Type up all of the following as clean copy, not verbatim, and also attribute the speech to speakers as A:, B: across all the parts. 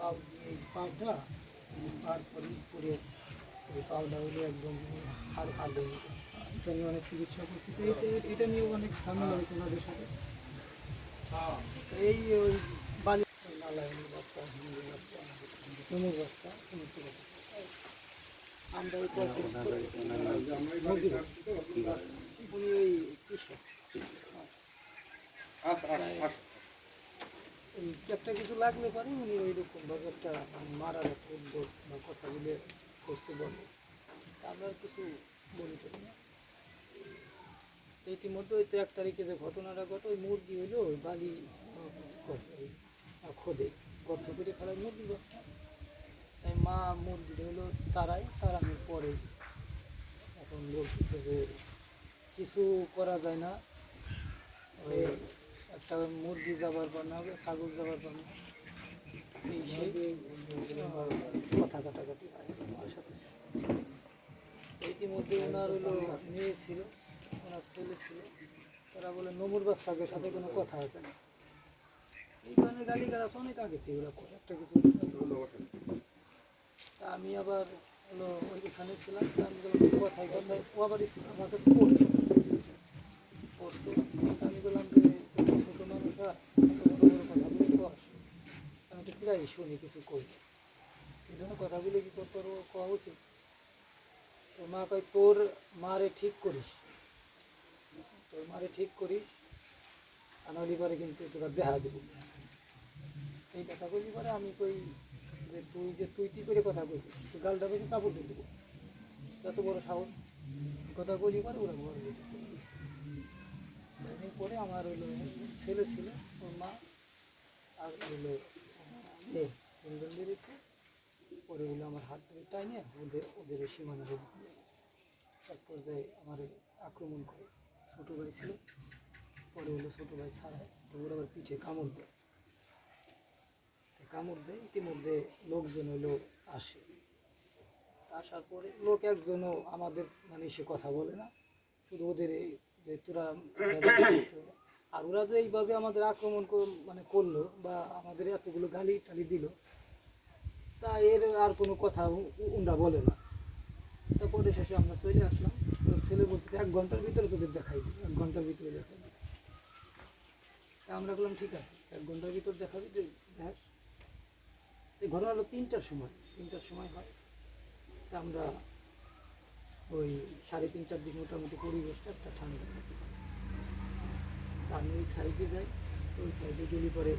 A: পাও দিয়ে এই পাওটা পার করে এই পাওটা হলো একদম হাড় হয়ে গেছে। এটা নিয়ে অনেক চিকিৎসা করছি, তো এটা নিয়েও অনেক ঝামেলা হয়েছে ওনাদের সাথে। এই ওই বালি নালায়নি বস্তা, হিন্দি বস্তা, কুমুর বস্তা, সমস্ত রকম আমরা ওই উনি ওই কৃষক, একটা কিছু লাগলে পারে উনি ওইরকম ভাবে একটা মারার একটা উদ্যোগ বা কথাগুলো করছে বলে, আমরা কিছু বলি টলি না। ইতিমধ্যে ওই তো 1 তারিখে যে ঘটনাটা ঘটে, ওই মুরগি হইলো ওই বালি খোদে গর্ত করে ফেলায় মুরগি বাচ্চা, তাই মা মুরগিটা হলো তারানোর পরে এখন বলতেছে যে কিছু করা যায় না, ওই একটা মুরগি যাবার পর না হবে, ছাগল যাবার পর না, কথা কাটাকাটি হয় আমার সাথে। ইতিমধ্যে ওনার হলো মেয়ে ছিল, ওনার ছেলে ছিল, তারা বলে নমুর বাচ্চাদের সাথে কোনো কথা আছে না, এই কারণে গালি গালাস অনেক আগে থেকে ওরা করে একটা কিছু। তা আমি আবার হলো ওইখানে ছিলাম, তা আমি বললাম কথায় কথায় ও আবার আমার কাছে পড়তো, আমি বললাম যে ছোটো মানুষরা এত বড় বড় কথাগুলো কর, আমি তো প্রায় শুনি কিছু করি, এই জন্য কথাগুলো কি করতে কওয়া উচিত। তোর মা কয় তোর মারে ঠিক করিস, তোর মারে ঠিক করিস, আনালি পরে কিন্তু তোরা দেখা দেবো। এই কথা কইলি পরে আমি কই যে তুই কি করে কথা কইছিস, তুই গালটা বেশি চাপড় দিয়ে দেবো, এত বড় সাহস, কথা কইলি পরে ওরা ঘরে যেতে পরে আমার হইলো ছেলে ছিল, ওর মা আর হইলো মেয়ে, তিনজন বেরিয়েছে। পরে হইলো আমার হাত ধরে টাইনে ওদের সীমানা রেখে এক পর্যায়ে আমার আক্রমণ করে, ছোটো ভাই ছিল, পরে হলো ছোটো ভাই ছাড়ায়, তো ওরা আবার পিঠে কামড় দেয়, ইতিমধ্যে লোকজন হলো আসে, আসার পরে লোক একজনও আমাদের মানে সে কথা বলে না, শুধু ওদের যে তোরা আর ওরা যে এইভাবে আমাদের আক্রমণ মানে করলো বা আমাদের এতগুলো গালি টালি দিল, তা এর আর কোনো কথা ওরা বলে না। তারপরে শেষে আমরা চলে আসলাম, তো ছেলে বলতেছে 1 ঘন্টার ভিতরে তোদের দেখাই দিই, 1 ঘন্টার ভিতরে দেখাই দিই। তা আমরা বললাম ঠিক আছে, 1 ঘন্টার ভিতর দেখাবি, দেখ। এই ঘটনা হলো 3টার সময় হয়। তা আমরা ওই 3:30-4 দিক মোটামুটি পরিবেশটা একটা ঠান্ডা, তা আমি ওই সাইডে যাই, তো ওই সাইডে গেলে পরে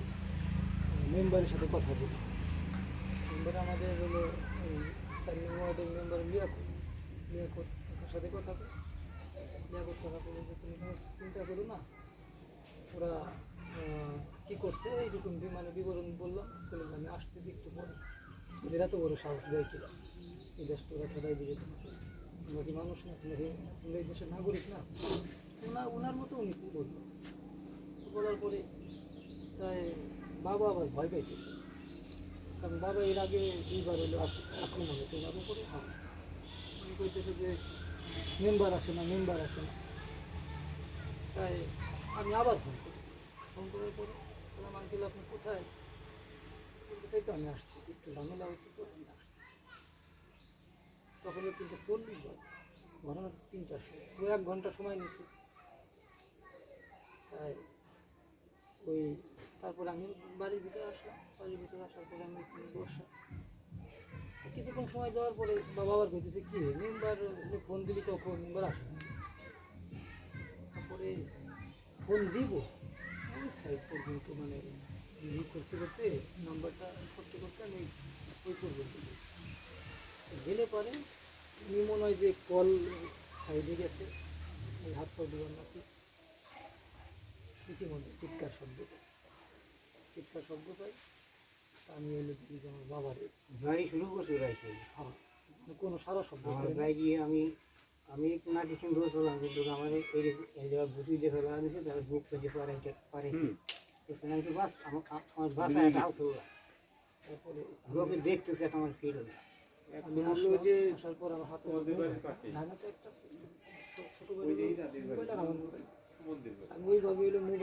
A: মেম্বারের সাথে কথা বলি। মেম্বার আমাদের হলো ওই 4 নম্বর ওয়ার্ডের মেম্বার লিয়াকত সাথে কথা বলি। লিয়াকত কথা বলে যে তুমি কোনো চিন্তা করো না, ওরা কী করছে এইরকম মানে বিবরণ বললাম, বলে যে আমি আসতেছি একটু পরে, ওদের এত বড় সাহস দেয় কিনা, এই দেশটা ওরা খেদাই দিবে তোমাকে, তোমরা কি মানুষ না, তোমরা এই দেশের নাগরিক না, ওনার মতো উনি বলল। বলার পরে তাই বাবা আবার ভয় পাইতেছে, কারণ বাবা এর আগে 2বার হলো আক্রমণ হয়েছে ওনার উপরে। উনি কইতেছে যে মেম্বার আসে না। তাই আমি আবার ফোন করার পরে বললাম আঙ্কেল আপনি কোথায়, বলতেছে তো আমি আসতেছি, একটু ঝামেলা হয়েছে তো আমি আসতেছি। তখন 3:40 ঘটনা 3টার সময়, 1 ঘন্টা সময় নিয়েছে। তাই ওই তারপরে আমি বাড়ির ভিতরে আসলাম, আসার পরে আমি বসা কিছুক্ষণ সময় যাওয়ার পরে বাবা আবার কইতেছে কি মেম্বার ফোন দিলি কখন, মেম্বার আসে না। তারপরে ফোন দিব ওই সাইড পর্যন্ত মানে করতে নাম্বারটা করতে আমি ওই পর্যন্ত গেলে পরে উনি মনে হয় যে কল সাইডে গেছে, ওই হাত পা দেওয়ার নাকি ইতিমধ্যে চিৎকার শব্দ পাই। আমি এলে দেখি যে আমার বাবার
B: গাড়ি শুরু করতে যাইছে।
A: হ্যাঁ, কোনো সারা শব্দ
B: গাড়ি গিয়ে আমি না কিছু ধরে চললাম, কিন্তু আমার এই জায়গায় বুঝি যে ফেলা দিয়েছে, তাহলে বুক পেতে পারেছি তো বাস আমার বাসায় একটা আউট হলো।
A: তারপরে
B: লোকে দেখতেছে আমার ফিল হলো।
A: আমি আসলাম, আসার পর আমার হাতে একটা ছোটো মোবাইল, আমি ওইভাবে হলো মোবাইল